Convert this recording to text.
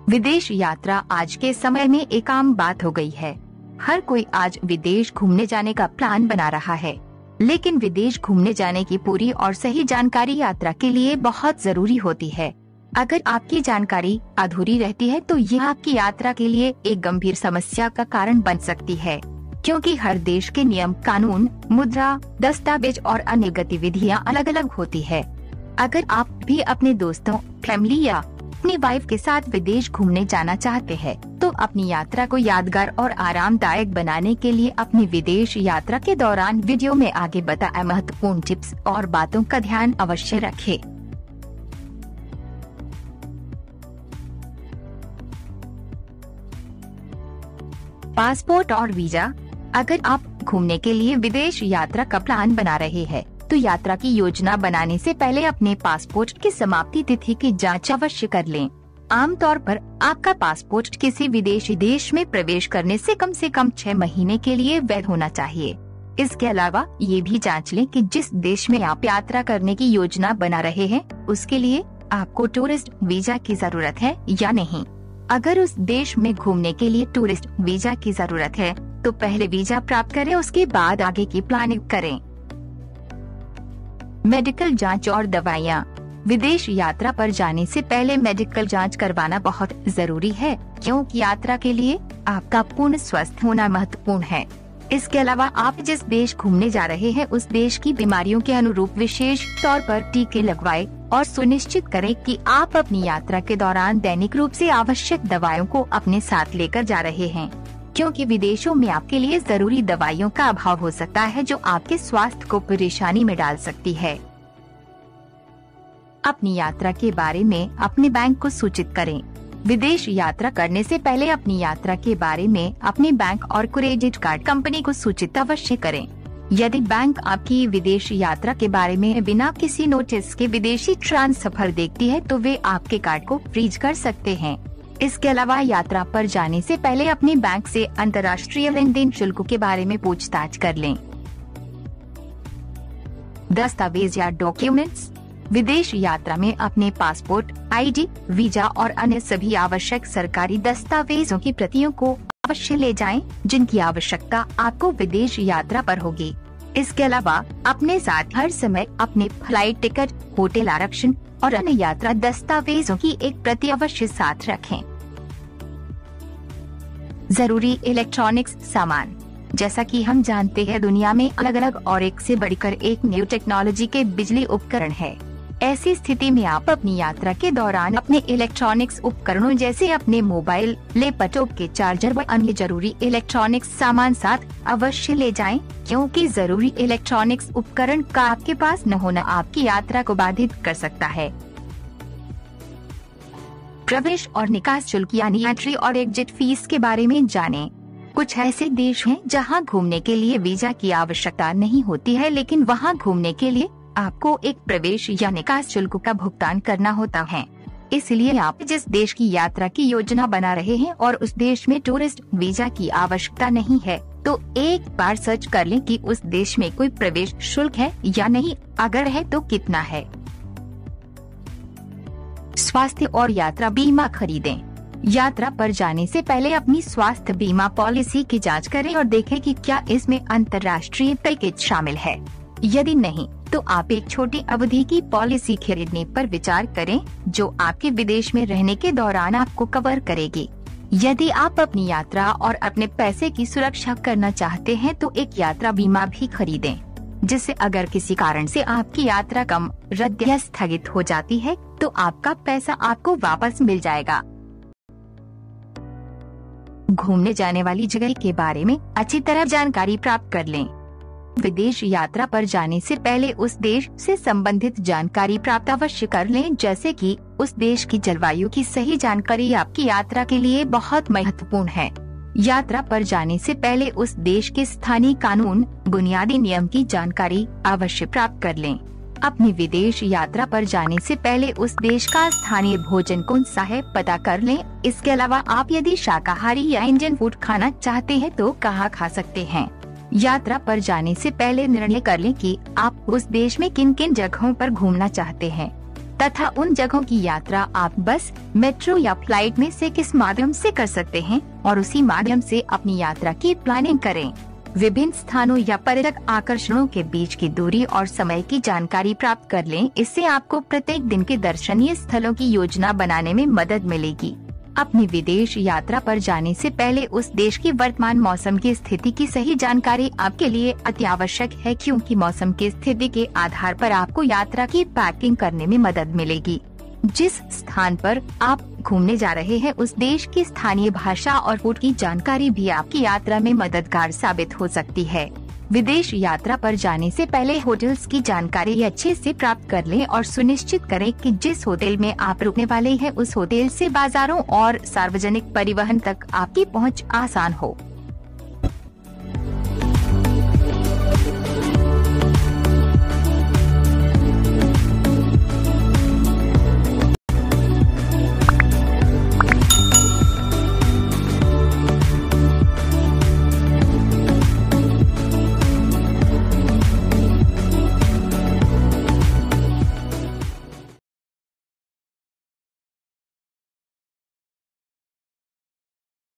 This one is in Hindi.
विदेश यात्रा आज के समय में एक आम बात हो गई है। हर कोई आज विदेश घूमने जाने का प्लान बना रहा है, लेकिन विदेश घूमने जाने की पूरी और सही जानकारी यात्रा के लिए बहुत जरूरी होती है। अगर आपकी जानकारी अधूरी रहती है तो यह आपकी यात्रा के लिए एक गंभीर समस्या का कारण बन सकती है, क्योंकि हर देश के नियम, कानून, मुद्रा, दस्तावेज और अन्य गतिविधियाँ अलग अलग होती है। अगर आप भी अपने दोस्तों, फैमिली या अपनी वाइफ के साथ विदेश घूमने जाना चाहते हैं, तो अपनी यात्रा को यादगार और आरामदायक बनाने के लिए अपनी विदेश यात्रा के दौरान वीडियो में आगे बताए महत्वपूर्ण टिप्स और बातों का ध्यान अवश्य रखें। पासपोर्ट और वीजा। अगर आप घूमने के लिए विदेश यात्रा का प्लान बना रहे हैं, तो यात्रा की योजना बनाने से पहले अपने पासपोर्ट की समाप्ति तिथि की जांच अवश्य कर लें। आमतौर पर आपका पासपोर्ट किसी विदेशी देश में प्रवेश करने से कम 6 महीने के लिए वैध होना चाहिए। इसके अलावा ये भी जांच लें कि जिस देश में आप यात्रा करने की योजना बना रहे हैं, उसके लिए आपको टूरिस्ट वीजा की जरूरत है या नहीं। अगर उस देश में घूमने के लिए टूरिस्ट वीजा की जरूरत है, तो पहले वीजा प्राप्त करें, उसके बाद आगे की प्लानिंग करें। मेडिकल जांच और दवाइयाँ। विदेश यात्रा पर जाने से पहले मेडिकल जांच करवाना बहुत जरूरी है, क्योंकि यात्रा के लिए आपका पूर्ण स्वस्थ होना महत्वपूर्ण है। इसके अलावा आप जिस देश घूमने जा रहे हैं, उस देश की बीमारियों के अनुरूप विशेष तौर पर टीके लगवाएं और सुनिश्चित करें कि आप अपनी यात्रा के दौरान दैनिक रूप से आवश्यक दवाइयों को अपने साथ लेकर जा रहे हैं, क्योंकि विदेशों में आपके लिए जरूरी दवाइयों का अभाव हो सकता है, जो आपके स्वास्थ्य को परेशानी में डाल सकती है। अपनी यात्रा के बारे में अपने बैंक को सूचित करें। विदेश यात्रा करने से पहले अपनी यात्रा के बारे में अपने बैंक और क्रेडिट कार्ड कंपनी को सूचित अवश्य करें। यदि बैंक आपकी विदेश यात्रा के बारे में बिना किसी नोटिस के विदेशी ट्रांसफर देखती है, तो वे आपके कार्ड को फ्रीज कर सकते हैं। इसके अलावा यात्रा पर जाने से पहले अपने बैंक से अंतर्राष्ट्रीय लेनदेन शुल्क के बारे में पूछताछ कर लें। दस्तावेज या डॉक्यूमेंट्स। विदेश यात्रा में अपने पासपोर्ट, आईडी, वीजा और अन्य सभी आवश्यक सरकारी दस्तावेजों की प्रतियों को अवश्य ले जाएं, जिनकी आवश्यकता आपको विदेश यात्रा पर होगी। इसके अलावा अपने साथ हर समय अपने फ्लाइट टिकट, होटल आरक्षण और अन्य यात्रा दस्तावेजों की एक प्रति अवश्य साथ रखें। जरूरी इलेक्ट्रॉनिक्स सामान। जैसा कि हम जानते हैं, दुनिया में अलग अलग और एक से बढ़कर एक न्यू टेक्नोलॉजी के बिजली उपकरण है। ऐसी स्थिति में आप अपनी यात्रा के दौरान अपने इलेक्ट्रॉनिक्स उपकरणों जैसे अपने मोबाइल, लैपटॉप के चार्जर व अन्य जरूरी इलेक्ट्रॉनिक्स सामान साथ अवश्य ले जाएं, क्योंकि जरूरी इलेक्ट्रॉनिक्स उपकरण का आपके पास न होना आपकी यात्रा को बाधित कर सकता है। प्रवेश और निकास शुल्क यानी एंट्री और एग्जिट फीस के बारे में जानें। कुछ ऐसे देश हैं जहां घूमने के लिए वीजा की आवश्यकता नहीं होती है, लेकिन वहां घूमने के लिए आपको एक प्रवेश या निकास शुल्क का भुगतान करना होता है। इसलिए आप जिस देश की यात्रा की योजना बना रहे हैं और उस देश में टूरिस्ट वीजा की आवश्यकता नहीं है, तो एक बार सर्च कर लें कि उस देश में कोई प्रवेश शुल्क है या नहीं, अगर है तो कितना है। स्वास्थ्य और यात्रा बीमा खरीदें। यात्रा पर जाने से पहले अपनी स्वास्थ्य बीमा पॉलिसी की जांच करें और देखें कि क्या इसमें अंतर्राष्ट्रीय पैकेज शामिल है। यदि नहीं, तो आप एक छोटी अवधि की पॉलिसी खरीदने पर विचार करें, जो आपके विदेश में रहने के दौरान आपको कवर करेगी। यदि आप अपनी यात्रा और अपने पैसे की सुरक्षा करना चाहते हैं, तो एक यात्रा बीमा भी खरीदें, जिससे अगर किसी कारण से आपकी यात्रा कम, रद्द या स्थगित हो जाती है, तो आपका पैसा आपको वापस मिल जाएगा। घूमने जाने वाली जगह के बारे में अच्छी तरह जानकारी प्राप्त कर लें। विदेश यात्रा पर जाने से पहले उस देश से संबंधित जानकारी प्राप्त अवश्य कर लें, जैसे कि उस देश की जलवायु की सही जानकारी आपकी यात्रा के लिए बहुत महत्वपूर्ण है। यात्रा पर जाने से पहले उस देश के स्थानीय कानून, बुनियादी नियम की जानकारी अवश्य प्राप्त कर लें। अपनी विदेश यात्रा पर जाने से पहले उस देश का स्थानीय भोजन कौन सा है पता कर लें। इसके अलावा आप यदि शाकाहारी या इंडियन फूड खाना चाहते हैं, तो कहाँ खा सकते हैं। यात्रा पर जाने से पहले निर्णय कर लें कि आप उस देश में किन किन जगहों पर घूमना चाहते हैं। तथा उन जगहों की यात्रा आप बस, मेट्रो या फ्लाइट में से किस माध्यम से कर सकते हैं और उसी माध्यम से अपनी यात्रा की प्लानिंग करें। विभिन्न स्थानों या पर्यटक आकर्षणों के बीच की दूरी और समय की जानकारी प्राप्त कर लें। इससे आपको प्रत्येक दिन के दर्शनीय स्थलों की योजना बनाने में मदद मिलेगी। अपनी विदेश यात्रा पर जाने से पहले उस देश की वर्तमान मौसम की स्थिति की सही जानकारी आपके लिए अति आवश्यक है, क्योंकि मौसम की स्थिति के आधार पर आपको यात्रा की पैकिंग करने में मदद मिलेगी। जिस स्थान पर आप घूमने जा रहे हैं उस देश की स्थानीय भाषा और फूड की जानकारी भी आपकी यात्रा में मददगार साबित हो सकती है। विदेश यात्रा पर जाने से पहले होटल्स की जानकारी अच्छे से प्राप्त कर लें और सुनिश्चित करें कि जिस होटल में आप रुकने वाले हैं उस होटल से बाजारों और सार्वजनिक परिवहन तक आपकी पहुंच आसान हो।